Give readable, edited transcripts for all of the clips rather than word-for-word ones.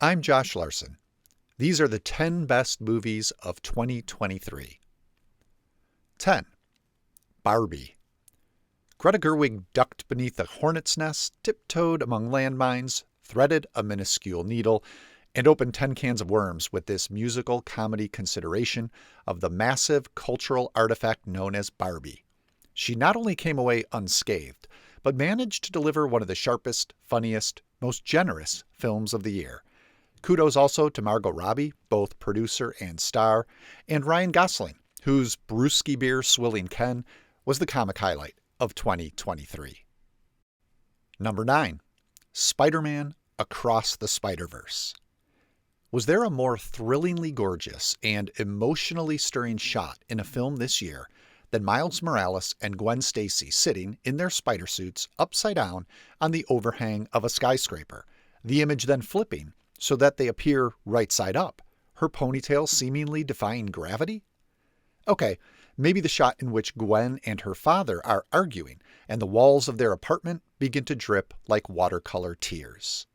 I'm Josh Larsen. These are the 10 best movies of 2023. 10. Barbie. Greta Gerwig ducked beneath a hornet's nest, tiptoed among landmines, threaded a minuscule needle, and opened 10 cans of worms with this musical comedy consideration of the massive cultural artifact known as Barbie. She not only came away unscathed, but managed to deliver one of the sharpest, funniest, most generous films of the year. Kudos also to Margot Robbie, both producer and star, and Ryan Gosling, whose brewski beer swilling Ken was the comic highlight of 2023. Number 9. Spider-Man Across the Spider-Verse. Was there a more thrillingly gorgeous and emotionally stirring shot in a film this year than Miles Morales and Gwen Stacy sitting in their spider suits upside down on the overhang of a skyscraper, the image then flipping so that they appear right side up, her ponytail seemingly defying gravity? Okay, maybe the shot in which Gwen and her father are arguing and the walls of their apartment begin to drip like watercolor tears.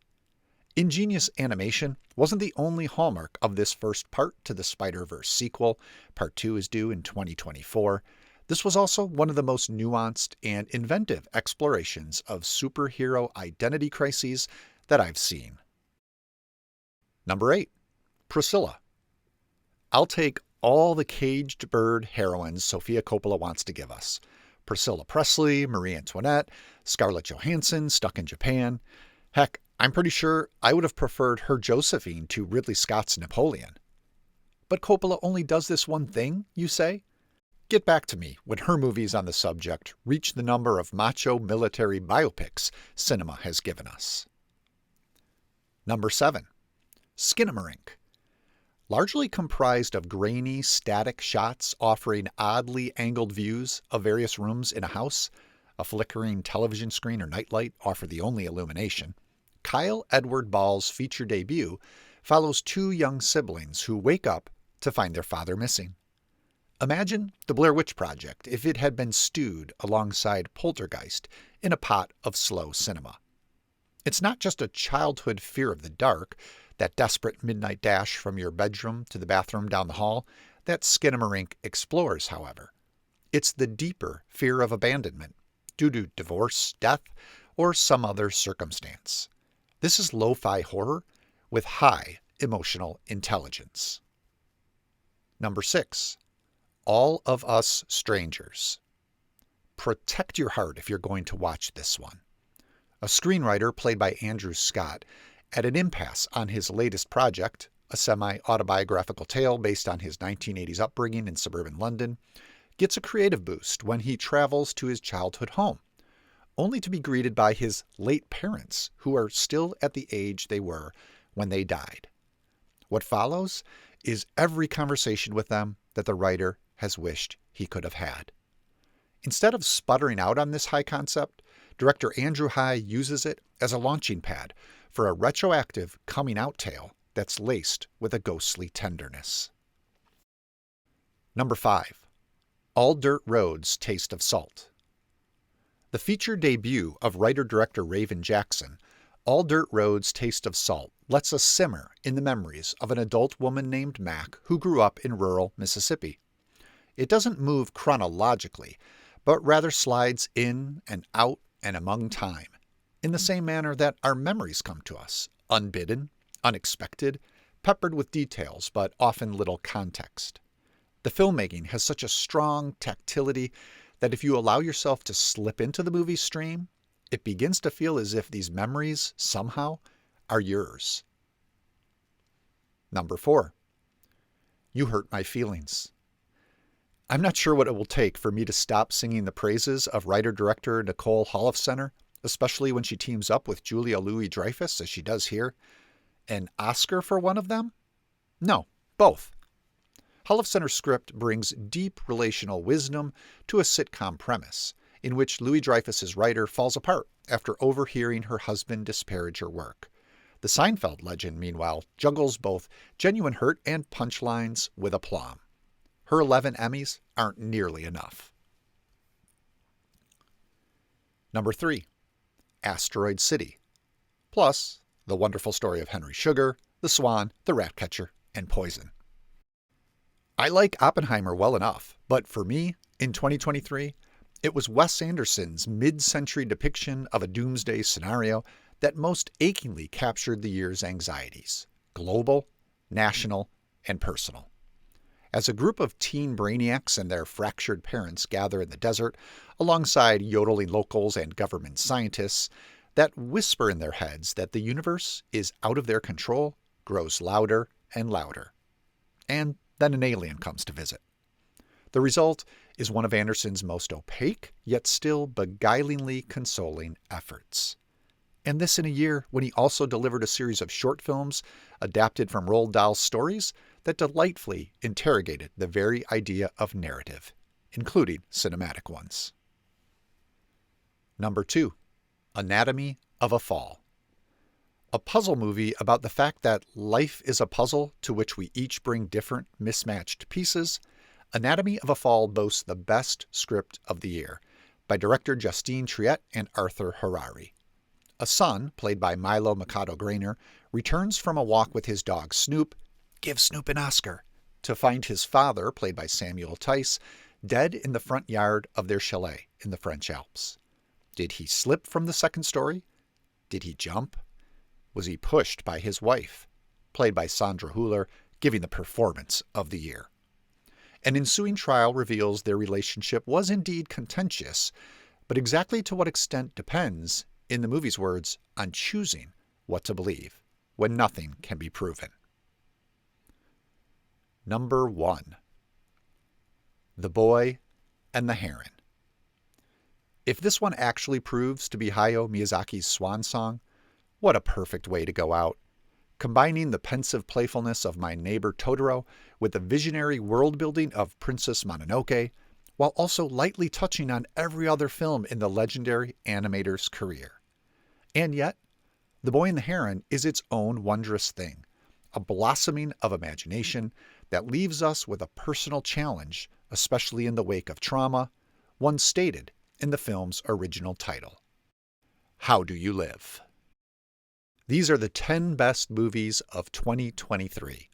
Ingenious animation wasn't the only hallmark of this first part to the Spider-Verse sequel. Part 2 is due in 2024. This was also one of the most nuanced and inventive explorations of superhero identity crises that I've seen. Number 8. Priscilla. I'll take all the caged bird heroines Sofia Coppola wants to give us. Priscilla Presley, Marie Antoinette, Scarlett Johansson stuck in Japan. Heck, I'm pretty sure I would have preferred her Josephine to Ridley Scott's Napoleon. But Coppola only does this one thing, you say? Get back to me when her movies on the subject reach the number of macho military biopics cinema has given us. Number 7. Skinnamarink. Largely comprised of grainy, static shots offering oddly angled views of various rooms in a house, a flickering television screen or nightlight offer the only illumination, Kyle Edward Ball's feature debut follows 2 young siblings who wake up to find their father missing. Imagine the Blair Witch Project if it had been stewed alongside Poltergeist in a pot of slow cinema. It's not just a childhood fear of the dark, that desperate midnight dash from your bedroom to the bathroom down the hall, that Skinnamarink explores, however. It's the deeper fear of abandonment, due to divorce, death, or some other circumstance. This is lo-fi horror with high emotional intelligence. Number 6. All of Us Strangers. Protect your heart if you're going to watch this one. A screenwriter played by Andrew Scott at an impasse on his latest project, a semi-autobiographical tale based on his 1980s upbringing in suburban London, gets a creative boost when he travels to his childhood home, only to be greeted by his late parents, who are still at the age they were when they died. What follows is every conversation with them that the writer has wished he could have had. Instead of sputtering out on this high concept, director Andrew High uses it as a launching pad for a retroactive coming-out tale that's laced with a ghostly tenderness. Number 5. All Dirt Roads Taste of Salt. The feature debut of writer-director Raven Jackson, All Dirt Roads Taste of Salt lets us simmer in the memories of an adult woman named Mac who grew up in rural Mississippi. It doesn't move chronologically, but rather slides in and out and among time, in the same manner that our memories come to us, unbidden, unexpected, peppered with details, but often little context. The filmmaking has such a strong tactility that if you allow yourself to slip into the movie stream, it begins to feel as if these memories, somehow, are yours. Number 4. You Hurt My Feelings. I'm not sure what it will take for me to stop singing the praises of writer-director Nicole Holofcener, especially when she teams up with Julia Louis-Dreyfus, as she does here. An Oscar for one of them? No, both. Holofcener's script brings deep relational wisdom to a sitcom premise, in which Louis-Dreyfus's writer falls apart after overhearing her husband disparage her work. The Seinfeld legend, meanwhile, juggles both genuine hurt and punchlines with aplomb. Her 11 Emmys aren't nearly enough. Number 3. Asteroid City. Plus, The Wonderful Story of Henry Sugar, The Swan, The Ratcatcher, and Poison. I like Oppenheimer well enough, but for me, in 2023, it was Wes Anderson's mid-century depiction of a doomsday scenario that most achingly captured the year's anxieties: global, national, and personal. As a group of teen brainiacs and their fractured parents gather in the desert, alongside yodeling locals and government scientists, that whisper in their heads that the universe is out of their control grows louder and louder. And then an alien comes to visit. The result is one of Anderson's most opaque, yet still beguilingly consoling efforts. And this in a year when he also delivered a series of short films adapted from Roald Dahl's stories that delightfully interrogated the very idea of narrative, including cinematic ones. Number 2. Anatomy of a Fall. A puzzle movie about the fact that life is a puzzle to which we each bring different, mismatched pieces, Anatomy of a Fall boasts the best script of the year, by director Justine Triet and Arthur Harari. A son, played by Milo Mikado-Grainer, returns from a walk with his dog Snoop, give Snoop an Oscar, to find his father, played by Samuel Tice, dead in the front yard of their chalet in the French Alps. Did he slip from the second story? Did he jump? Was he pushed by his wife, played by Sandra Hüller, giving the performance of the year? An ensuing trial reveals their relationship was indeed contentious, but exactly to what extent depends, in the movie's words, on choosing what to believe when nothing can be proven. Number 1. The Boy and the Heron. If this one actually proves to be Hayao Miyazaki's swan song, what a perfect way to go out, combining the pensive playfulness of My Neighbor Totoro with the visionary world-building of Princess Mononoke, while also lightly touching on every other film in the legendary animator's career. And yet, The Boy and the Heron is its own wondrous thing, a blossoming of imagination that leaves us with a personal challenge, especially in the wake of trauma, one stated in the film's original title. How do you live? These are the 10 best movies of 2023.